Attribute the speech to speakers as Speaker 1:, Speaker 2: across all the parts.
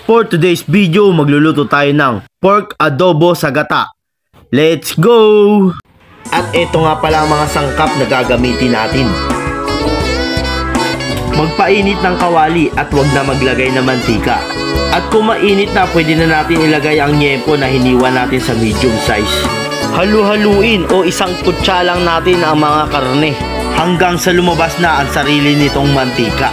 Speaker 1: For today's video, magluluto tayo ng pork adobo sa gata. Let's go! At ito nga pala ang mga sangkap na gagamitin natin. Magpainit ng kawali at wag na maglagay ng mantika. At kung mainit na, pwede na natin ilagay ang nyempo na hiniwa natin sa medium size. Halu-haluin o isang kutsa lang natin ang mga karne hanggang sa lumabas na ang sarili nitong mantika.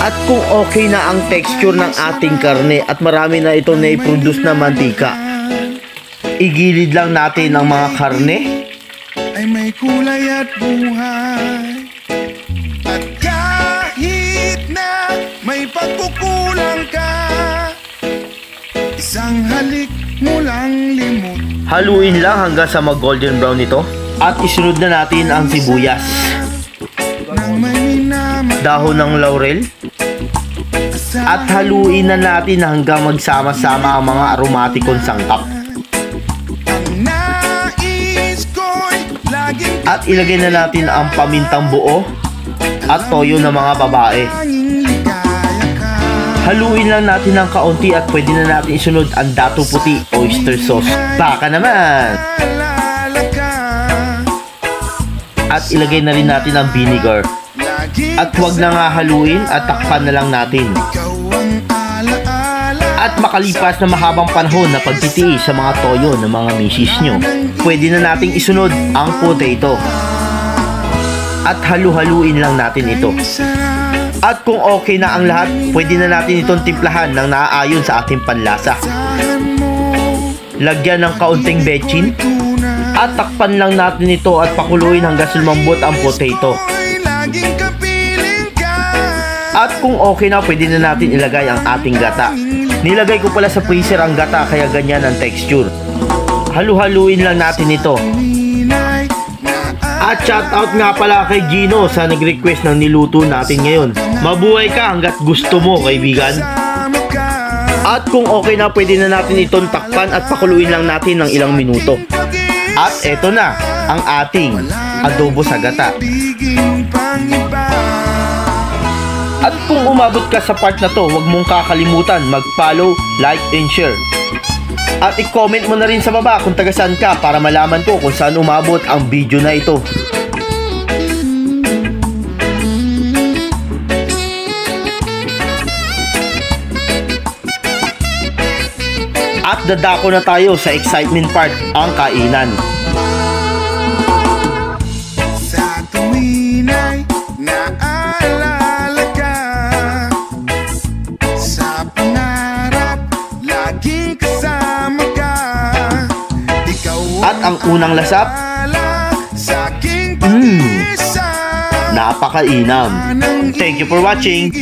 Speaker 1: At kung okay na ang texture ng ating karne at marami na ito na i-produce na mantika, igilid lang natin ang mga karne.
Speaker 2: Ay may kulay at buhay. At kahit na may pagkukulang ka, isang halik mo lang limot.
Speaker 1: Haluin lang hanggang sa mag-golden brown ito. At isunod na natin ang sibuyas, dahon ng laurel, at haluin na natin hanggang magsama-sama ang mga aromatikong sangkap. At ilagay na natin ang pamintang buo at toyo ng mga babae. Haluin lang natin ng kaunti at pwede na natin isunod ang dato puti oyster sauce. Baka naman! At ilagay na rin natin ang vinegar. At huwag na nga haluin at takpan na lang natin. At makalipas na mahabang panahon na pagtitiis sa mga toyo ng mga misis nyo, pwede na nating isunod ang potato. At halu-haluin lang natin ito. At kung okay na ang lahat, pwede na natin itong timplahan ng naaayon sa ating panlasa. Lagyan ng kaunting bechin. At takpan lang natin ito at pakuluin hanggang lumambot ang potato. At kung okay na, pwede na natin ilagay ang ating gata. Nilagay ko pala sa freezer ang gata kaya ganyan ang texture. Halu-haluin lang natin ito. At shout out nga pala kay Gino sa nag-request ng niluto natin ngayon. Mabuhay ka hanggat gusto mo, kaibigan. At kung okay na, pwede na natin itong takpan at pakuluin lang natin ng ilang minuto. At eto na ang ating adobo sa gata. At kung umabot ka sa part na to, huwag mong kakalimutan mag-follow, like, and share. At i-comment mo na rin sa baba kung taga saan ka para malaman ko kung saan umabot ang video na ito. At dadako na tayo sa excitement part, ang kainan.
Speaker 2: Sa tuwin ay naalala ka, sa pangarap laging kasama ka. Ikaw
Speaker 1: at ang unang lasap, napakainam. Thank you for watching.